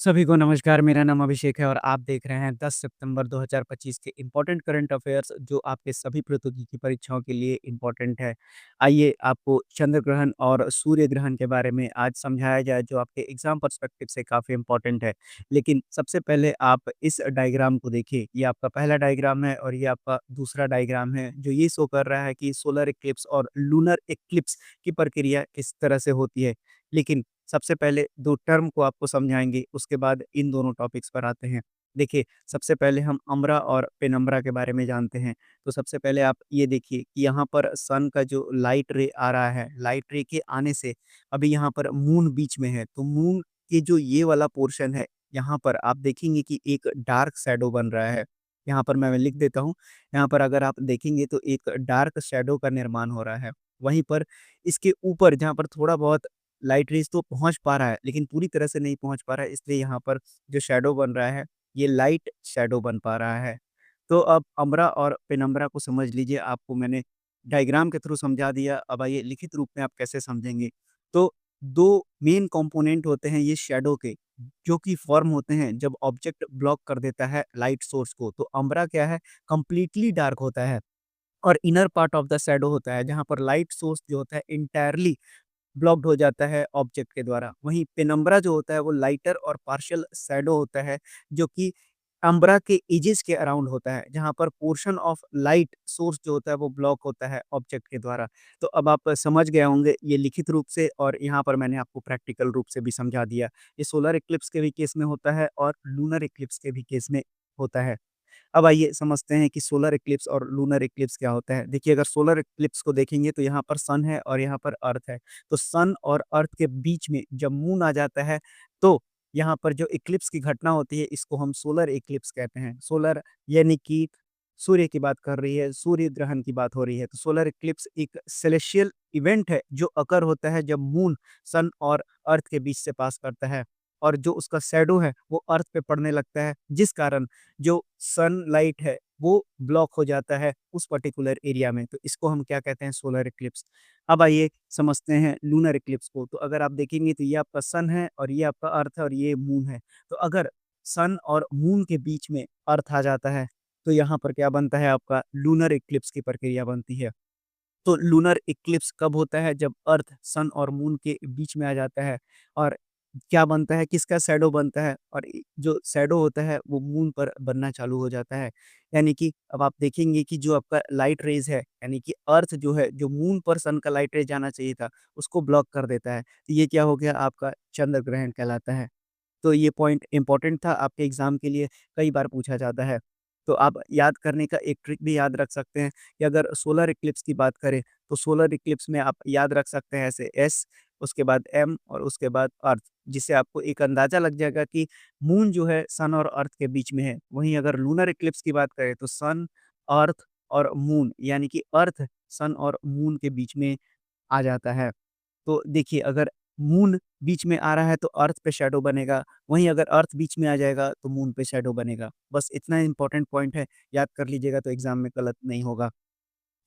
सभी को नमस्कार, मेरा नाम अभिषेक है और आप देख रहे हैं 10 सितंबर 2025 के इम्पोर्टेंट करंट अफेयर्स जो आपके सभी प्रौद्योगिकी परीक्षाओं के लिए इम्पोर्टेंट है। आइए आपको चंद्र ग्रहण और सूर्य ग्रहण के बारे में आज समझाया जाए जो आपके एग्ज़ाम पर्सपेक्टिव से काफ़ी इम्पोर्टेंट है। लेकिन सबसे पहले आप इस डायग्राम को देखिए, ये आपका पहला डायग्राम है और ये आपका दूसरा डायग्राम है जो ये शो कर रहा है कि सोलर इक्लिप्स और लूनर इक्लिप्स की प्रक्रिया किस तरह से होती है। लेकिन सबसे पहले 2 टर्म को आपको समझाएँगे, उसके बाद इन दोनों टॉपिक्स पर आते हैं। देखिए, सबसे पहले हम अम्ब्रा और पेनम्ब्रा के बारे में जानते हैं। तो सबसे पहले आप ये देखिए कि यहाँ पर सन का जो लाइट रे आ रहा है, लाइट रे के आने से अभी यहाँ पर मून बीच में है, तो मून के जो ये वाला पोर्शन है, यहाँ पर आप देखेंगे कि एक डार्क शैडो बन रहा है। यहाँ पर मैं लिख देता हूँ, यहाँ पर अगर आप देखेंगे तो एक डार्क शैडो का निर्माण हो रहा है। वहीं पर इसके ऊपर जहाँ पर थोड़ा बहुत लाइट रेज़ तो पहुँच पा रहा है, लेकिन पूरी तरह से नहीं पहुँच पा रहा है, इसलिए यहाँ पर जो शैडो बन रहा है, ये लाइट शैडो बन पा रहा है। तो अब अम्ब्रा और पेनम्ब्रा को समझ लीजिए, आपको मैंने डायग्राम के थ्रू समझा दिया, अब आइए लिखित रूप में आप कैसे समझेंगे। तो 2 मेन कंपोनेंट होते हैं ये शैडो के, जो कि फ़ॉर्म होते हैं जब ऑब्जेक्ट ब्लॉक कर देता है लाइट सोर्स को, तो अम्ब्रा क्या है, कंप्लीटली डार्क होता है और inner part of the shadow होता है, जहाँ पर लाइट सोर्स जो होता है एंटायरली ब्लॉक्ड हो जाता है ऑब्जेक्ट के द्वारा। वहीं पेनम्ब्रा जो होता है वो लाइटर और पार्शियल शैडो होता है, जो कि अम्ब्रा के एजेस के अराउंड होता है, जहाँ पर पोर्शन ऑफ लाइट सोर्स जो होता है वो ब्लॉक होता है ऑब्जेक्ट के द्वारा। तो अब आप समझ गए होंगे ये लिखित रूप से, और यहाँ पर मैंने आपको प्रैक्टिकल रूप से भी समझा दिया। ये सोलर इक्लिप्स के भी केस में होता है और लूनर इक्लिप्स के भी केस में होता है। अब आइए समझते हैं कि सोलर इक्लिप्स और लूनर इक्लिप्स क्या होता है। देखिए, अगर सोलर इक्लिप्स को देखेंगे तो यहाँ पर सन है और यहाँ पर अर्थ है। तो सन और अर्थ के बीच में जब मून आ जाता है, तो यहाँ पर जो इक्लिप्स की घटना होती है इसको हम सोलर इक्लिप्स कहते हैं। सोलर यानी कि सूर्य की बात कर रही है, सूर्य ग्रहण की बात हो रही है। तो सोलर इक्लिप्स एक सेलेस्टियल इवेंट है जो अकर होता है जब मून सन और अर्थ के बीच से पास करता है और जो उसका शैडो है वो अर्थ पे पड़ने लगता है, जिस कारण जो सनलाइट है वो ब्लॉक हो जाता है उस पर्टिकुलर एरिया में, तो इसको हम क्या कहते हैं, सोलर इक्लिप्स। अब आइए समझते हैं लूनर इक्लिप्स को। तो अगर आप देखेंगे तो ये आपका सन है और ये आपका अर्थ है और ये मून है। तो अगर सन और मून के बीच में अर्थ आ जाता है, तो यहाँ पर क्या बनता है, आपका लूनर इक्लिप्स की प्रक्रिया बनती है। तो लूनर इक्लिप्स कब होता है, जब अर्थ सन और मून के बीच में आ जाता है और क्या बनता है, किसका शैडो बनता है, और जो शैडो होता है वो मून पर बनना चालू हो जाता है। यानी कि अब आप देखेंगे कि जो आपका लाइट रेज़ है, यानी कि अर्थ जो है, जो मून पर सन का लाइट रेज़ जाना चाहिए था, उसको ब्लॉक कर देता है। तो ये क्या हो गया, आपका चंद्र ग्रहण कहलाता है। तो ये पॉइंट इम्पोर्टेंट था, आपके एग्ज़ाम के लिए कई बार पूछा जाता है। तो आप याद करने का एक ट्रिक भी याद रख सकते हैं कि अगर सोलर इक्लिप्स की बात करें, तो सोलर इक्लिप्स में आप याद रख सकते हैं ऐसे एस, उसके बाद एम और उसके बाद अर्थ, जिससे आपको एक अंदाज़ा लग जाएगा कि मून जो है सन और अर्थ के बीच में है। वहीं अगर लूनर इक्लिप्स की बात करें तो सन, अर्थ और मून, यानी कि अर्थ, सन और मून के बीच में आ जाता है। तो देखिए, अगर मून बीच में आ रहा है तो अर्थ पे शैडो बनेगा, वहीं अगर अर्थ बीच में आ जाएगा तो मून पे शैडो बनेगा। बस इतना इम्पोर्टेंट पॉइंट है, याद कर लीजिएगा तो एग्ज़ाम में गलत नहीं होगा।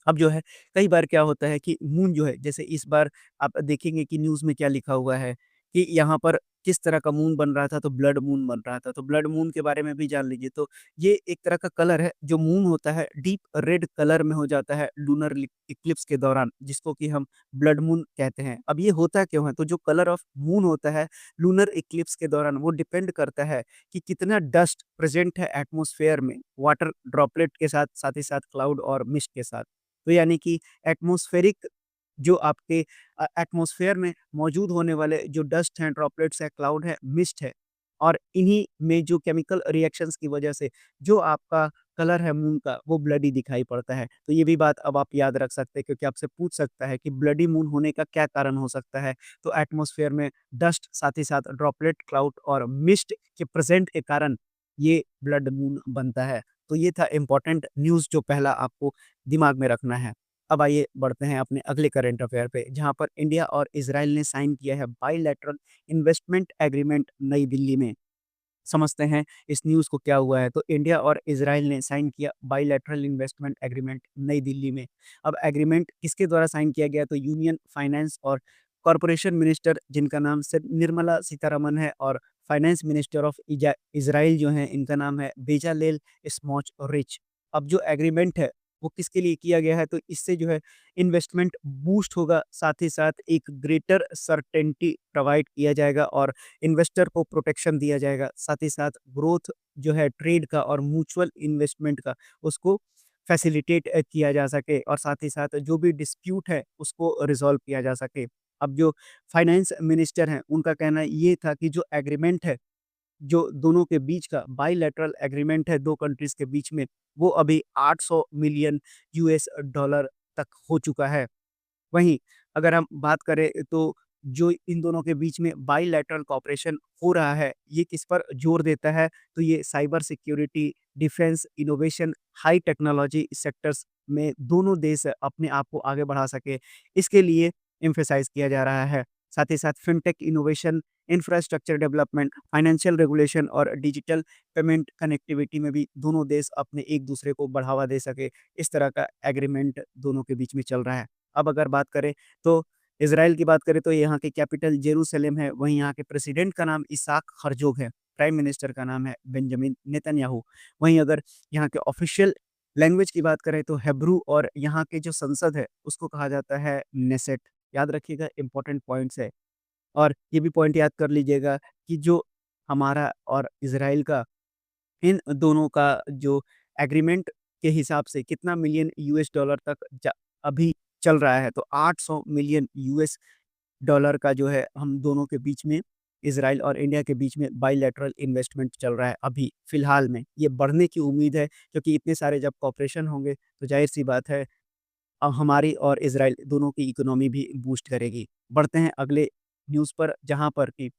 अब जो है, कई बार क्या होता है कि मून जो है, जैसे इस बार आप देखेंगे कि न्यूज़ में क्या लिखा हुआ है कि यहाँ पर किस तरह का मून बन रहा था, तो ब्लड मून बन रहा था। तो ब्लड मून के बारे में भी जान लीजिए। तो ये एक तरह का कलर है, जो मून होता है डीप रेड कलर में हो जाता है लूनर इक्लिप्स के दौरान, जिसको कि हम ब्लड मून कहते हैं। अब ये होता क्यों है? तो जो कलर ऑफ मून होता है लूनर इक्लिप्स के दौरान, वो डिपेंड करता है कि कितना डस्ट प्रेज़ेंट है एटमॉस्फेयर में, वाटर ड्रॉपलेट के साथ, साथ ही साथ क्लाउड और मिस्ट के साथ। तो यानी कि एटमॉस्फेरिक जो आपके एटमॉस्फेयर में मौजूद होने वाले जो डस्ट हैं, ड्रॉपलेट्स हैं, क्लाउड है, मिस्ट है, और इन्हीं में जो केमिकल रिएक्शंस की वजह से जो आपका कलर है मून का, वो ब्लडी दिखाई पड़ता है। तो ये भी बात अब आप याद रख सकते हैं, क्योंकि आपसे पूछ सकता है कि ब्लडी मून होने का क्या कारण हो सकता है? तो एटमॉस्फेयर में डस्ट, साथ ही साथ ड्रॉपलेट, क्लाउड और मिस्ट के प्रेज़ेंट के कारण ये ब्लड मून बनता है। तो ये था इम्पोर्टेंट न्यूज़ जो पहला आपको दिमाग में रखना है। अब आइए बढ़ते हैं अपने अगले करंट अफेयर पे, जहाँ पर इंडिया और इज़राइल ने साइन किया है बायलैटरल इन्वेस्टमेंट एग्रीमेंट नई दिल्ली में। समझते हैं इस न्यूज़ को क्या हुआ है। तो इंडिया और इज़राइल ने साइन किया बायलैटरल इन्वेस्टमेंट एग्रीमेंट नई दिल्ली में। अब एग्रीमेंट किसके द्वारा साइन किया गया? तो यूनियन फाइनेंस और कॉर्पोरेशन मिनिस्टर, जिनका नाम निर्मला सीतारमण है, और फाइनेंस मिनिस्टर ऑफ इज़राइल जो हैं, इनका नाम है बेजालेल स्मोट्रिच। अब जो एग्रीमेंट है, वो किसके लिए किया गया है? तो इससे जो है इन्वेस्टमेंट बूस्ट होगा, साथ ही साथ एक ग्रेटर सर्टेनिटी प्रोवाइड किया जाएगा और इन्वेस्टर को प्रोटेक्शन दिया जाएगा। साथ ही साथ ग्रोथ जो है ट्रेड का और म्यूचुअल इन्वेस्टमेंट का, उसको फैसिलिटेट किया जा सके और साथ ही साथ जो भी डिस्प्यूट है उसको रिज़ॉल्व किया जा सके। अब जो फाइनेंस मिनिस्टर हैं, उनका कहना ये था कि जो एग्रीमेंट है, जो दोनों के बीच का बायलैटरल एग्रीमेंट है 2 कंट्रीज़ के बीच में, वो अभी 800 मिलियन यूएस डॉलर तक हो चुका है। वहीं अगर हम बात करें तो जो इन दोनों के बीच में बायलैटरल कोऑपरेशन हो रहा है, ये किस पर जोर देता है? तो ये cyber security, defence, innovation, high technology sectors में दोनों देश अपने आप को आगे बढ़ा सके, इसके लिए एम्फसाइज़ किया जा रहा है। साथ ही साथ fintech innovation, infrastructure development, financial regulation और डिजिटल पेमेंट कनेक्टिविटी में भी दोनों देश अपने एक-दूसरे को बढ़ावा दे सके, इस तरह का एग्रीमेंट दोनों के बीच में चल रहा है। अब अगर बात करें तो इज़राइल की बात करें तो यहाँ की कैपिटल जेरूसलम है, वहीं यहाँ के प्रेसिडेंट का नाम इसहाक हर्ज़ोग है, प्राइम मिनिस्टर का नाम है बेंजामिन नेतन्याहू। वहीं अगर यहाँ के ऑफ़िशियल लैंग्वेज की बात करें तो हिब्रू और यहाँ के जो संसद है, उसको कहा जाता है नेसेट। याद रखिएगा, इम्पोर्टेंट पॉइंट्स है। और ये भी पॉइंट याद कर लीजिएगा कि जो हमारा और इज़राइल का, इन दोनों का जो एग्रीमेंट के हिसाब से कितना मिलियन यूएस डॉलर तक अभी चल रहा है, तो 800 मिलियन यूएस डॉलर का जो है हम दोनों के बीच में, इज़राइल और इंडिया के बीच में बायलैटरल इन्वेस्टमेंट चल रहा है अभी फ़िलहाल में। ये बढ़ने की उम्मीद है, क्योंकि इतने सारे जब कोऑपरेशन होंगे तो ज़ाहिर-सी बात है हमारी और इज़राइल दोनों की इकोनॉमी भी बूस्ट करेगी। बढ़ते हैं अगले न्यूज़ पर, जहाँ पर कि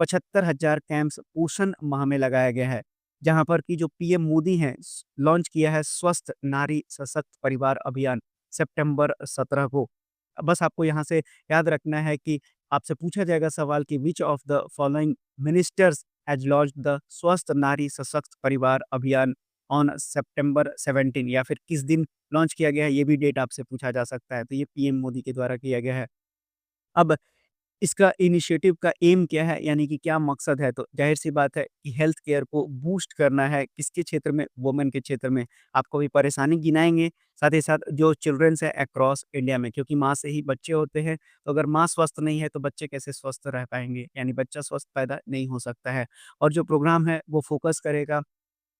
75,000 कैंप्स पोषण माह में लगाया गया है, जहाँ पर कि जो पीएम मोदी हैं लॉन्च किया है स्वस्थ नारी सशक्त परिवार अभियान सितंबर 17 को। बस आपको यहाँ से याद रखना है कि आपसे पूछा जाएगा सवाल कि which of the following ministers has launched the स्वस्थ नारी सशक्त परिवार अभियान ऑन सितंबर 17, या फिर किस दिन लॉन्च किया गया है, ये भी डेट आपसे पूछा जा सकता है। तो ये पीएम मोदी के द्वारा किया गया है। अब इसका इनिशिएटिव का एम क्या है, यानी कि क्या मकसद है? तो ज़ाहिर-सी बात है कि हेल्थ केयर को बूस्ट करना है, किसके क्षेत्र में? वुमेन के क्षेत्र में। आपको भी परेशानी गिनाएँगे, साथ ही साथ जो चिल्ड्रन्स हैं अक्रॉस इंडिया में, क्योंकि माँ से ही बच्चे होते हैं, तो अगर माँ स्वस्थ नहीं है, तो बच्चे कैसे स्वस्थ रह पाएँगे? यानी बच्चा स्वस्थ पैदा नहीं हो सकता है। और जो प्रोग्राम है, वो फ़ोकस करेगा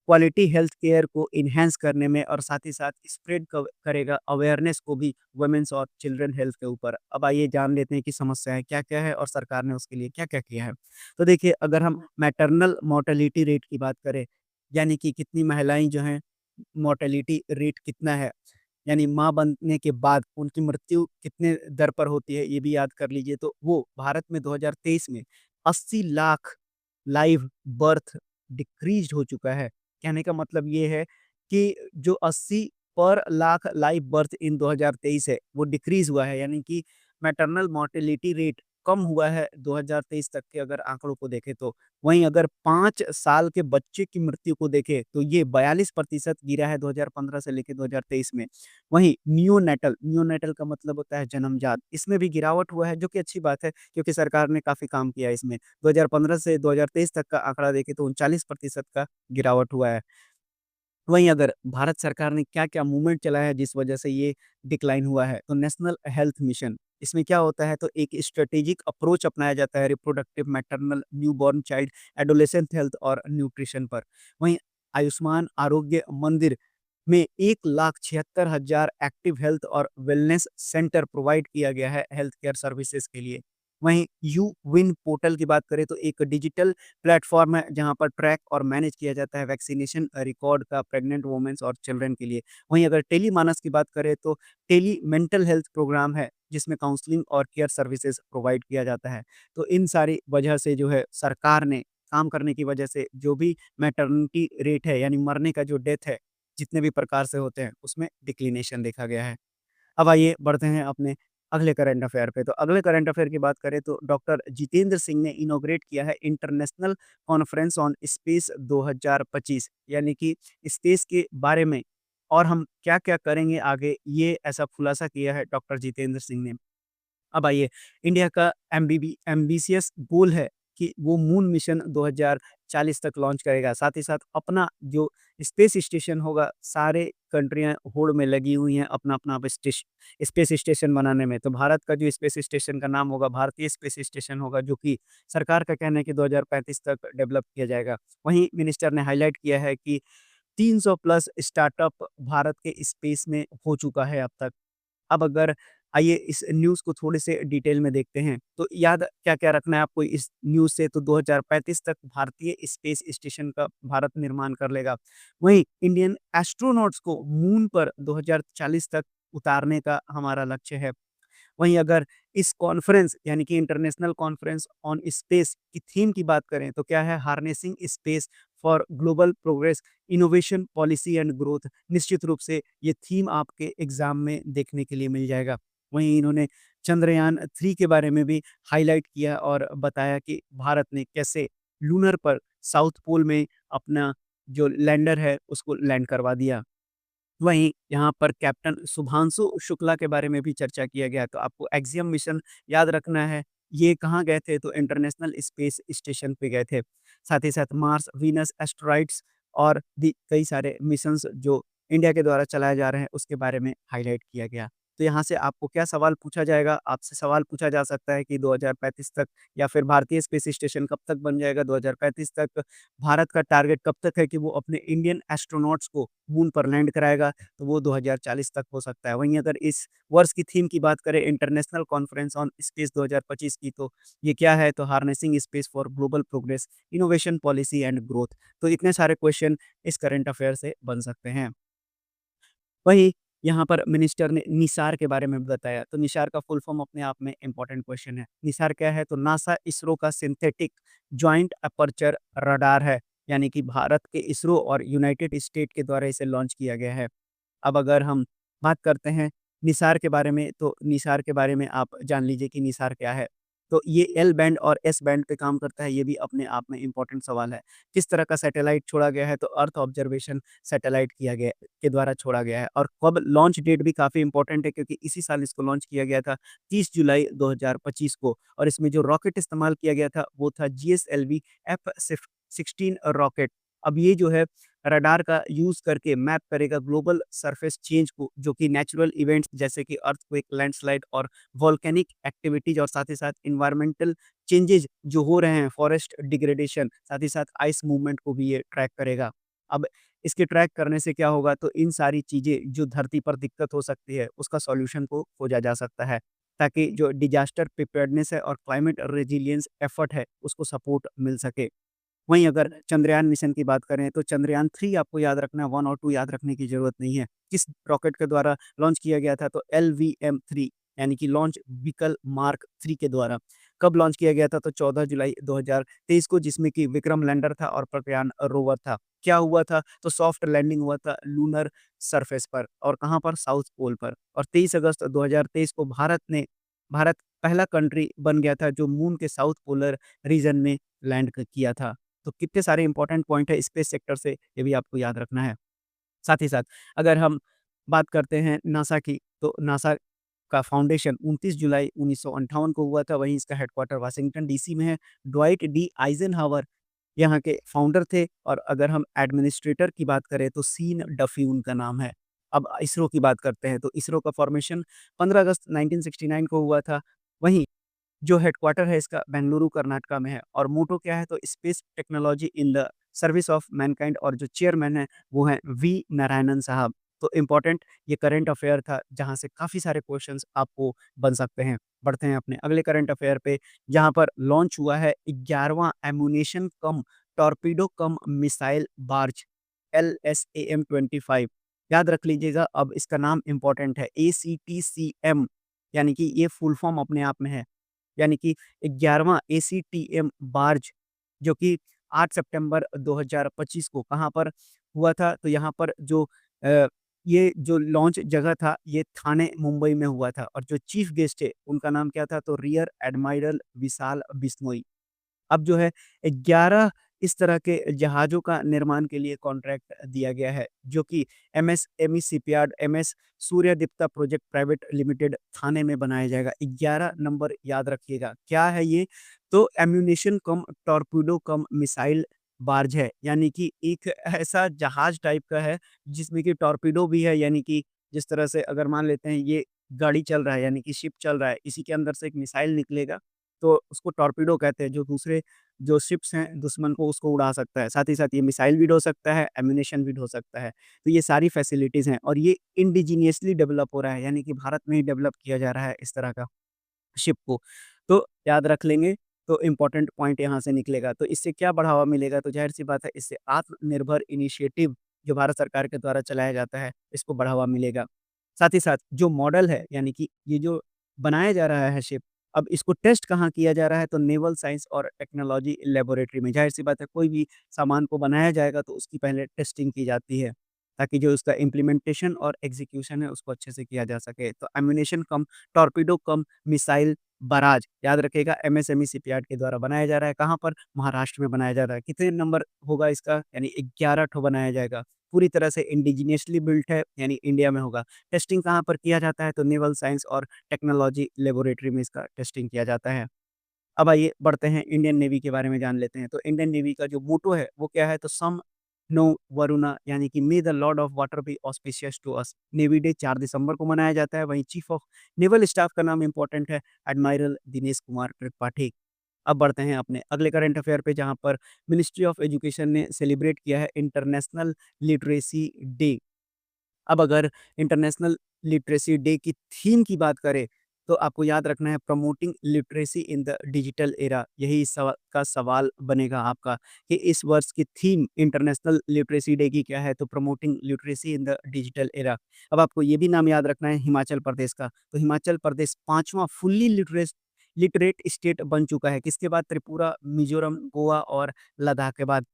क्वालिटी हेल्थ केयर को एनहांस करने में और साथ ही साथ स्प्रेड करेगा अवेयरनेस को भी वुमेन्स और चिल्ड्रन हेल्थ के ऊपर। अब आइए जान लेते हैं कि समस्याएँ क्या-क्या है और सरकार ने उसके लिए क्या-क्या किया है। तो देखिए, अगर हम मैटरनल मोर्टेलिटी रेट की बात करें, यानी कि कितनी महिलाएँ जो हैं, मोर्टेलिटी रेट कितना है, यानी माँ बनने के बाद उनकी मृत्यु कितने दर पर होती है, ये भी याद कर लीजिए। तो वो भारत में 2023 में 80 लाख लाइव बर्थ डिक्रीज़ हो चुका है। कहने का मतलब ये है कि जो 80 पर लाख लाइव बर्थ इन 2023 है, वो डिक्रीज़ हुआ है, यानी कि मैटरनल मोर्टेलिटी रेट कम हुआ है 2023 तक के अगर आंकड़ों को देखें तो। वहीं अगर 5 साल के बच्चे की मृत्यु को देखें, तो ये 42% गिरा है 2015 से लेके 2023 में। वहीं नियोनेटल, नियोनेटल का मतलब होता है जन्मजात, इसमें भी गिरावट हुआ है, जो कि अच्छी बात है, क्योंकि सरकार ने काफ़ी काम किया है इसमें। 2015 से 2023 तक का आंकड़ा देखें तो 39% का गिरावट हुआ है। वहीं अगर भारत सरकार ने क्या-क्या मूवमेंट चलाया है जिस वजह से ये डिक्लाइन हुआ है, तो नेशनल हेल्थ मिशन, इसमें क्या होता है, तो एक स्ट्रैटेजिक अप्रोच अपनाया जाता है reproductive, maternal, newborn child, adolescent health और न्यूट्रिशन पर। वहीं आयुष्मान आरोग्य मंदिर में 1,76,000 एक्टिव हेल्थ और वेलनेस सेंटर प्रोवाइड किया गया है हेल्थ केयर सर्विसेज के लिए। वहीं यू विन पोर्टल की बात करें तो एक डिजिटल प्लेटफॉर्म है, जहां पर ट्रैक और मैनेज किया जाता है वैक्सीनेशन रिकॉर्ड का प्रेग्नेंट वुमेन्स और चिल्ड्रन के लिए। वहीं अगर टेली मानस की बात करें तो टेली मेंटल हेल्थ प्रोग्राम है, जिसमें काउंसलिंग और केयर सर्विसेज प्रोवाइड किया जाता है। तो इन सारी वजह से जो है सरकार ने काम करने की वजह से जो भी मैटरनिटी रेट है, यानी मरने का जो डेथ है, जितने भी प्रकार से होते हैं, उसमें डिक्लिनेशन देखा गया है। अब आइए बढ़ते हैं अपने अगले करंट अफेयर पे। तो अगले करंट अफेयर की बात करें तो डॉक्टर जितेंद्र सिंह ने इनॉग्रेट किया है इंटरनेशनल कॉन्फ्रेंस ऑन स्पेस 2025, यानी कि स्पेस के बारे में और हम क्या-क्या करेंगे आगे, ये ऐसा खुलासा किया है डॉक्टर जितेंद्र सिंह ने। अब आइए, इंडिया का एम्बिशियस गोल है कि वो मून मिशन 2040 तक लॉन्च करेगा। साथ ही साथ अपना जो स्पेस स्टेशन होगा, सारे कंट्रियाँ होड़ में लगी हुई हैं अपना-अपना अब स्पेस स्टेशन बनाने में। तो भारत का जो स्पेस स्टेशन का नाम होगा, भारतीय स्पेस स्टेशन होगा, जो कि सरकार का कहना है कि 2035 तक डेवलप किया जाएगा। वहीं मिनिस्टर ने हाइलाइट किया है कि 300 प्लस स्टार्टअप भारत के स्पेस में हो चुका है अब तक। अब अगर आइए इस न्यूज़ को थोड़े से डिटेल में देखते हैं, तो याद क्या-क्या रखना है आपको इस न्यूज़ से, तो 2035 तक भारतीय स्पेस स्टेशन का भारत निर्माण कर लेगा। वहीं इंडियन एस्ट्रोनॉट्स को मून पर 2040 तक उतारने का हमारा लक्ष्य है। वहीं अगर इस कॉन्फ्रेंस यानी कि इंटरनेशनल कॉन्फ्रेंस ऑन स्पेस की थीम की बात करें तो क्या है, harnessing space for global progress, innovation, policy and growth. निश्चित रूप से ये थीम आपके एग्जाम में देखने के लिए मिल जाएगा। वहीं इन्होंने चंद्रयान 3 के बारे में भी हाईलाइट किया और बताया कि भारत ने कैसे लूनर पर साउथ पोल में अपना जो लैंडर है उसको लैंड करवा दिया। वहीं यहाँ पर कैप्टन शुभांशु शुक्ला के बारे में भी चर्चा किया गया, तो आपको एक्सियम मिशन याद रखना है। ये कहाँ गए थे? तो इंटरनेशनल स्पेस स्टेशन पे गए थे। साथ ही साथ मार्स, वीनस, एस्टेरॉइड्स और भी कई सारे मिशंस जो इंडिया के द्वारा चलाए जा रहे हैं, उसके बारे में हाइलाइट किया गया। तो यहाँ से आपको क्या सवाल पूछा जाएगा? आपसे सवाल पूछा जा सकता है कि 2035 तक या फिर भारतीय स्पेस स्टेशन कब तक बन जाएगा? 2035 तक भारत का टारगेट कब तक है कि वो अपने इंडियन एस्ट्रोनॉट्स को मून पर लैंड कराएगा? तो वो 2040 तक हो सकता है। वहीं अगर इस वर्ष की थीम की बात करें इंटरनेशनल कॉन्फ्रेंस ऑन स्पेस 2025 की, तो ये क्या है? तो harnessing space for global progress, innovation, policy and growth. तो इतने सारे क्वेश्चन इस करंट अफेयर से बन सकते हैं। वहीं यहाँ पर मिनिस्टर ने निसार के बारे में बताया, तो निसार का फुल फॉर्म अपने आप में इम्पोर्टेंट क्वेश्चन है। निसार क्या है? तो नासा इसरो का सिंथेटिक जॉइंट अपर्चर रडार है, यानी कि भारत के इसरो और यूनाइटेड स्टेट के द्वारा इसे लॉन्च किया गया है। अब अगर हम बात करते हैं निसार के बारे में, तो निसार के बारे में आप जान लीजिए कि निसार क्या है। तो ये एल बैंड और एस बैंड पे काम करता है, ये भी अपने आप में इम्पोर्टेंट सवाल है। किस तरह का सैटेलाइट छोड़ा गया है? तो अर्थ ऑब्जर्वेशन सैटेलाइट किया गया के द्वारा छोड़ा गया है और कब लॉन्च डेट भी काफ़ी इम्पोर्टेंट है क्योंकि इसी साल इसको लॉन्च किया गया था 30 जुलाई 2025 को और इसमें जो रॉकेट इस्तेमाल किया गया था वो था जीएसएलवी F-16 रॉकेट। अब ये जो है रडार का यूज़ करके मैप करेगा ग्लोबल सरफेस चेंज को, जो कि नेचुरल इवेंट्स जैसे कि अर्थक्वेक, लैंडस्लाइड और वोल्केनिक एक्टिविटीज़ और साथ ही साथ एनवायरमेंटल चेंजेज़ जो हो रहे हैं, फॉरेस्ट डिग्रेडेशन, साथ ही साथ आइस मूवमेंट को भी ये ट्रैक करेगा। अब इसके ट्रैक करने से क्या होगा? तो इन सारी चीज़ें जो धरती पर दिक्कत हो सकती है, उसका सॉल्यूशन को खोजा जा सकता है, ताकि जो डिज़ास्टर प्रिपेयर्डनेस है और क्लाइमेट रेजिलियंस एफर्ट है, उसको सपोर्ट मिल सके। वहीं अगर चंद्रयान मिशन की बात करें तो चंद्रयान 3 आपको याद रखना है, 1 और 2 याद रखने की ज़रूरत नहीं है। किस रॉकेट के द्वारा लॉन्च किया गया था? तो एलवीएम-3 यानी कि लॉन्च व्हीकल मार्क 3 के द्वारा। कब लॉन्च किया गया था? तो 14 जुलाई 2023 को, जिसमें कि विक्रम लैंडर था और प्रज्ञान रोवर था। क्या हुआ था? तो सॉफ्ट लैंडिंग हुआ था लूनर सरफेस पर और कहाँ पर? साउथ पोल पर। और 23 अगस्त 2023 को भारत पहला कंट्री बन गया था जो मून के साउथ पोलर रीजन में लैंड किया था। तो कितने सारे इंपॉर्टेंट पॉइंट है स्पेस सेक्टर से, ये भी आपको याद रखना है। साथ ही साथ अगर हम बात करते हैं नासा की, तो नासा का फाउंडेशन 29 जुलाई 1958 को हुआ था, वहीं इसका हेडक्वार्टर वाशिंगटन डीसी में है। ड्वाइट डी आइज़नहावर यहाँ के फाउंडर थे और अगर हम एडमिनिस्ट्रेटर की बात करें तो सीन डफ़ी उनका नाम है। अब इसरो की बात करते हैं, तो इसरो का फॉर्मेशन 15 अगस्त 1969 को हुआ था। वहीं जो हेडक्वार्टर है इसका बेंगलुरु कर्नाटका में है और मोटो क्या है? तो space technology in the service of Mankind और जो चेयरमैन है वो हैं वी नारायणन साहब। तो इम्पोर्टेंट ये करंट अफेयर था जहाँ से काफ़ी सारे क्वेश्चंस आपको बन सकते हैं। बढ़ते हैं अपने अगले करंट अफेयर पे, जहाँ पर लॉन्च हुआ है 11वां एम्यूनेशन कम टॉर्पीडो कम मिसाइल बार्ज LSAM-25। याद रख लीजिएगा, अब इसका नाम इम्पोर्टेंट है ACTCM, यानी कि ये फुल फॉर्म अपने आप में है। यानी कि 11वां एसीटीएम बार्ज, जो कि 8 सितंबर 2025 को कहाँ पर हुआ था? तो यहाँ पर जो अ, ये जो लॉन्च जगह था, ये थाने, मुंबई में हुआ था और जो चीफ गेस्ट थे, उनका नाम क्या था? तो रियर एडमायरल विशाल बिश्नोई। अब जो है 11 इस तरह के जहाज़ों का निर्माण के लिए कॉन्ट्रैक्ट दिया गया है, जो कि MSME shipyard MS Suryadipta project private limited Thane में बनाया जाएगा। 11 नंबर याद रखिएगा, क्या है ये? तो एम्यूनेशन कम टॉरपीडो कम मिसाइल बार्ज है, यानी कि एक ऐसा जहाज़ टाइप का है, जिसमें कि टॉरपीडो भी है, यानी कि जिस तरह से अगर मान लेते हैं ये गाड़ी चल रहा है, यानी कि शिप चल रहा है, इसी के अंदर से एक मिसाइल निकलेगा, तो उसको टॉरपीडो कहते हैं, जो दूसरे जो शिप्स हैं, दुश्मन को उसको उड़ा सकता है। साथ ही साथ ये मिसाइल भी ढो सकता है, एम्यूनेशन भी ढो सकता है। तो ये सारी फैसिलिटीज़ हैं और ये इंडिजीनियसली डेवलप हो रहा है, यानी कि भारत में ही डेवलप किया जा रहा है इस तरह का शिप को। तो याद रख लेंगे, तो इम्पोर्टेंट पॉइंट यहाँ से निकलेगा। तो इससे क्या बढ़ावा मिलेगा? तो ज़ाहिर-सी बात है, इससे आत्मनिर्भर इनिशिएटिव जो भारत सरकार के द्वारा चलाया जाता है, इसको बढ़ावा मिलेगा। साथ ही साथ जो मॉडल है, यानी कि ये जो बनाया जा रहा है शिप, अब इसको टेस्ट कहाँ किया जा रहा है? तो नेवल साइंस और टेक्नोलॉजी लैबोरेटरी में। ज़ाहिर-सी बात है, कोई भी सामान को बनाया जाएगा तो उसकी पहले टेस्टिंग की जाती है, ताकि जो उसका इम्प्लीमेंटेशन और एग्ज़ीक्यूशन है उसको अच्छे से किया जा सके। तो एम्यूनेशन कम, टॉरपीडो कम, मिसाइल बराज, याद रखिएगा, एमएसएमई शिपयार्ड के द्वारा बनाया जा रहा है। कहाँ पर? महाराष्ट्र में बनाया जा रहा है। कितने नंबर होगा इसका? यानी 11 ठो बनाया जाएगा। पूरी तरह से इंडिजिनियसली बिल्ट है, यानी इंडिया में होगा। टेस्टिंग कहाँ पर किया जाता है? तो नेवल साइंस और टेक्नोलॉजी लैबोरेटरी में इसका टेस्टिंग किया जाता है। अब आइए बढ़ते हैं, इंडियन नेवी के बारे में जान लेते हैं। तो इंडियन नेवी का जो मोटो है वो क्या है? तो सम नो वरुणा, यानी कि may the lord of water be auspicious to us. Navy day 4 दिसंबर को मनाया जाता है। वहीं चीफ ऑफ नेवल स्टाफ का नाम इम्पोर्टेंट है, एडमिरल दिनेश कुमार त्रिपाठी। अब बढ़ते हैं अपने अगले करंट अफेयर पे, जहाँ पर मिनिस्ट्री ऑफ एजुकेशन ने सेलिब्रेट किया है इंटरनेशनल लिटरेसी डे। अब अगर इंटरनेशनल लिटरेसी डे की थीम की बात करें, तो आपको याद रखना है promoting literacy in the digital era. यही इस का सवाल बनेगा आपका कि इस वर्ष की थीम इंटरनेशनल लिटरेसी डे की क्या है? तो promoting literacy in the digital era. अब आपको ये भी नाम याद रखना है हिमाचल प्रदेश का। तो हिमाचल प्रदेश 5वां फुल्ली लिटरेट स्टेट बन चुका है। किसके बाद? त्रिपुरा, मिज़ोरम, गोवा और लद्दाख के बाद।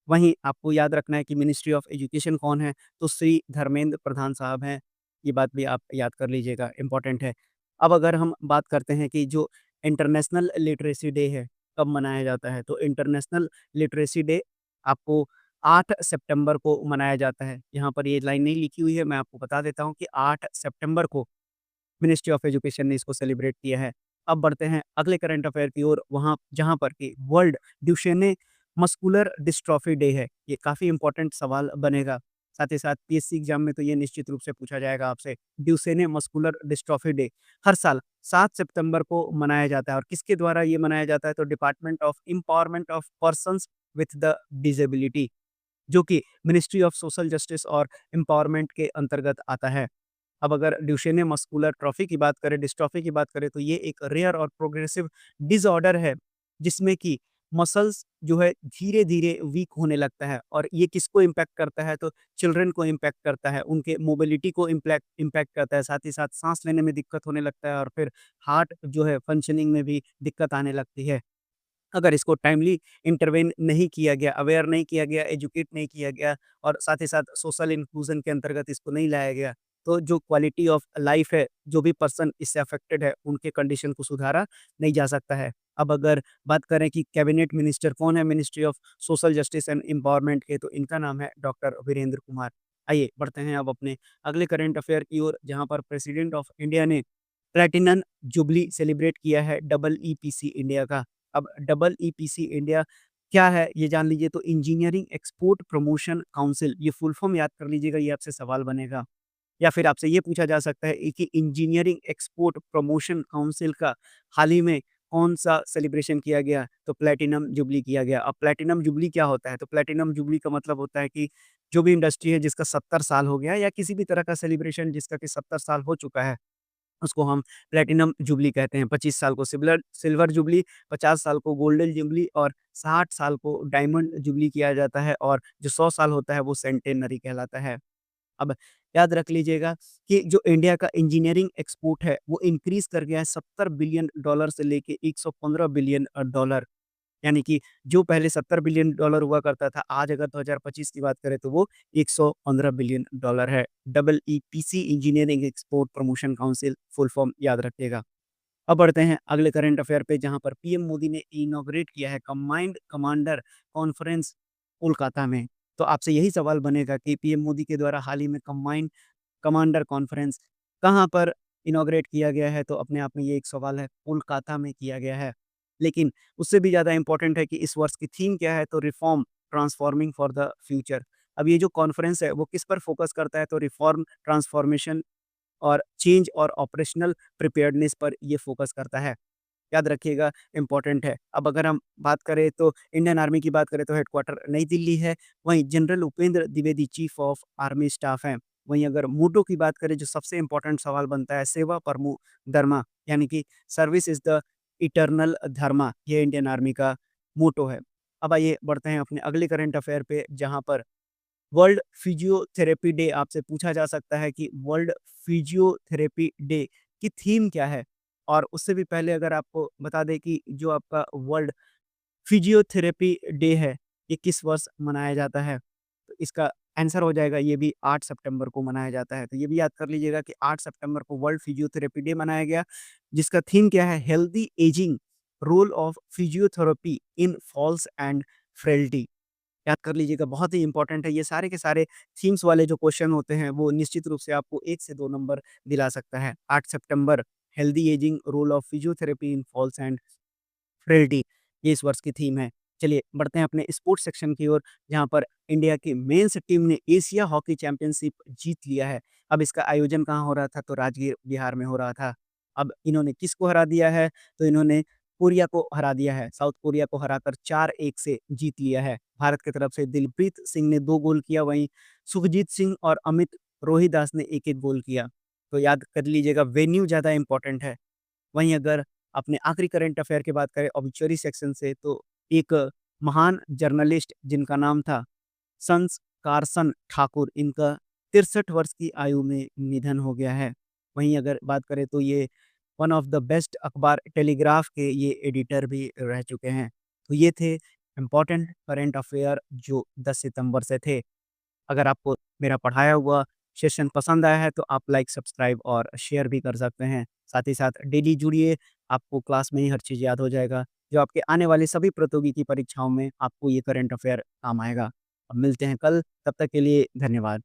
वहीं आपको याद रखना है कि मिनिस्ट्री ऑफ एजुकेशन कौन है? तो श्री धर्मेंद्र प्रधान साहब हैं। ये बात भी आप याद कर लीजिएगा, इम्पोर्टेंट है। अब अगर हम बात करते हैं कि जो इंटरनेशनल लिटरेसी डे है, कब मनाया जाता है? तो इंटरनेशनल लिटरेसी डे आपको 8 सितंबर को मनाया जाता है। यहाँ पर ये लाइन नहीं लिखी हुई है, मैं आपको बता देता हूँ कि 8 सितंबर को मिनिस्ट्री ऑफ एजुकेशन ने इसको सेलिब्रेट किया है। अब बढ़ते हैं अगले करंट अफेयर की ओर, वहाँ जहाँ पर कि वर्ल्ड ड्यूशेने मस्कुलर डिस्ट्रॉफी डे है। ये काफ़ी इम्पोर्टेंट सवाल बनेगा। साथ ही साथ पीएससी एग्ज़ाम में तो ये निश्चित रूप से पूछा जाएगा आपसे। ड्यूशेने मस्कुलर डिस्ट्रॉफी डे हर साल 7 सितंबर को मनाया जाता है और किसके द्वारा ये मनाया जाता है? तो department of empowerment of persons with the disability, जो कि मिनिस्ट्री ऑफ सोशल जस्टिस और एम्पावरमेंट के अंतर्गत आता है। अब अगर ड्यूशेने मस्कुलर डिस्ट्रॉफी की बात करें, तो ये एक रेयर और प्रोग्रेसिव डिसऑर्डर है, जिसमें कि मसल्स जो है धीरे-धीरे वीक होने लगता है और ये किसको इम्पैक्ट करता है? तो चिल्ड्रन को इम्पैक्ट करता है, उनके मोबिलिटी को इम्पैक्ट करता है, साथ ही साथ साँस लेने में दिक्कत होने लगता है और फिर हार्ट जो है फंक्शनिंग में भी दिक्कत आने लगती है। अगर इसको टाइमली इंटरवेन नहीं किया गया, अवेयर नहीं किया गया, एजुकेट नहीं किया गया और साथ ही साथ सोशल इंक्लूजन के अंतर्गत इसको नहीं लाया गया, तो जो क्वालिटी ऑफ लाइफ है, जो भी पर्सन इससे अफेक्टेड है, उनके कंडीशन को सुधारा नहीं जा सकता है। अब अगर बात करें कि कैबिनेट मिनिस्टर कौन है ministry of social justice and empowerment के, तो इनका नाम है डॉक्टर वीरेंद्र कुमार। आइए बढ़ते हैं अब अपने अगले करंट अफेयर की ओर, जहाँ पर प्रेसिडेंट ऑफ इंडिया ने प्लैटिनम जुबली सेलिब्रेट किया है डबल ईपीसी इंडिया का। अब डबल ईपीसी इंडिया क्या है? ये जान लीजिए। तो इंजीनियरिंग एक्सपोर्ट प्रमोशन काउंसिल, ये फुल फॉर्म याद कर लीजिएगा, ये आपसे सवाल बनेगा। या फिर आपसे ये पूछा जा सकता है कि इंजीनियरिंग एक्सपोर्ट प्रमोशन काउंसिल का हाल ही में कौन-सा सेलिब्रेशन किया गया? तो प्लैटिनम जुबली किया गया। अब प्लैटिनम जुबली क्या होता है? तो प्लैटिनम जुबली का मतलब होता है कि जो भी इंडस्ट्री है जिसका 70 साल हो गया है या किसी भी तरह का सेलिब्रेशन जिसका कि 70 साल हो चुका है, उसको हम प्लैटिनम जुबली कहते हैं। 25 साल को सिल्वर सिल्वर जुबली, 50 साल को गोल्डन जुबली और 60 साल को डायमंड जुबली किया जाता है और जो 100 साल होता है वो सेंटेनरी कहलाता है। अब याद रख लीजिएगा कि जो इंडिया का इंजीनियरिंग एक्सपोर्ट है, वो इंक्रीज़ कर गया है $70 बिलियन से लेके $115 बिलियन डॉलर। यानी कि जो पहले $70 बिलियन हुआ करता था, आज अगर 2025 की बात करें तो वो $115 बिलियन है। Double EPC engineering export promotion council full form याद रखिएगा। अब बढ़ते हैं अगले करंट अफेयर पे जहाँ पर पीएम मोदी ने इनॉग्रेट किया है कंबाइंड कमांडर कॉन्फ्रेंस कोलकाता में। तो आपसे यही सवाल बनेगा कि पीएम मोदी के द्वारा हाल ही में कंबाइंड कमांडर कॉन्फ्रेंस कहाँ पर इनॉग्रेट किया गया है? तो अपने आप में ये एक सवाल है, कोलकाता में किया गया है। लेकिन उससे भी ज़्यादा इम्पोर्टेंट है कि इस वर्ष की थीम क्या है? तो reform transforming for the future. अब ये जो कॉन्फ्रेंस है वो किस पर फ़ोकस करता है? तो रिफॉर्म, ट्रांसफॉर्मेशन और चेंज और ऑपरेशनल प्रिपेयर्डनेस पर ये फ़ोकस करता है। याद रखिएगा इम्पोर्टेंट है। अब अगर हम बात करें तो इंडियन आर्मी की बात करें तो हेडक्वार्टर नई दिल्ली है, वहीं general Upendra Dwivedi chief of army staff हैं। वहीं अगर मोटो की बात करें जो सबसे इम्पोर्टेंट सवाल बनता है सेवा परमो धर्मा यानी कि सर्विस इज़ द इटर्नल धर्मा ये इंडियन आर्मी का मोटो है। अब आइए बढ़ते हैं अपने अगले करंट अफेयर पे जहाँ पर वर्ल्ड फिजियोथेरेपी डे आपसे पूछा जा सकता है कि वर्ल्ड फिजियोथेरेपी डे की थीम क्या है? और उससे भी पहले अगर आपको बता दें कि जो आपका वर्ल्ड फिजियोथेरेपी डे है, ये किस वर्ष मनाया जाता है? तो इसका आंसर हो जाएगा ये भी 8 सितंबर को मनाया जाता है। तो ये भी याद कर लीजिएगा कि 8 सितंबर को वर्ल्ड फिजियोथेरेपी डे मनाया गया, जिसका थीम क्या है? Healthy ageing, role of physiotherapy in falls and frailty. याद कर लीजिएगा बहुत ही इम्पोर्टेंट है। ये सारे के सारे थीम्स वाले जो क्वेश्चन होते हैं वो निश्चित रूप से आपको 1 से 2 नंबर दिला सकता है। 8 सितंबर healthy ageing role of physiotherapy in falls and frailty ये इस वर्ष की थीम है। चलिए बढ़ते हैं अपने स्पोर्ट्स सेक्शन की ओर जहाँ पर इंडिया की मेंस टीम ने एशिया हॉकी चैंपियनशिप जीत लिया है। अब इसका आयोजन कहाँ हो रहा था? तो राजगीर, बिहार में हो रहा था। अब इन्होंने किसको हरा दिया है? तो इन्होंने कोरिया को हरा दिया है। साउथ कोरिया को हराकर 4-1 से जीत लिया है। भारत की तरफ से दिलप्रीत सिंह ने 2 गोल किया, वहीं सुखजीत सिंह और अमित रोहिदास ने 1-1 गोल किया। तो याद कर लीजिएगा वेन्यू ज़्यादा इम्पोर्टेंट है। वहीं अगर अपने आखिरी करंट अफेयर की बात करें ऑब्ituary सेक्शन से तो एक महान जर्नलिस्ट जिनका नाम था संस कारसन ठाकुर, इनका 63 वर्ष की आयु में निधन हो गया है। वहीं अगर बात करें तो ये वन ऑफ द बेस्ट अखबार टेलीग्राफ के ये एडिटर भी रह चुके हैं। तो ये थे इम्पोर्टेंट करंट अफेयर जो 10 सितंबर से थे। अगर आपको मेरा पढ़ाया हुआ सेशन पसंद आया है तो आप लाइक, सब्सक्राइब और शेयर भी कर सकते हैं। साथ ही साथ डेली जुड़िए, आपको क्लास में ही हर चीज़ याद हो जाएगा, जो आपके आने वाली सभी प्रतियोगी परीक्षाओं में आपको ये करंट अफेयर काम आएगा। अब मिलते हैं कल, तब तक के लिए धन्यवाद।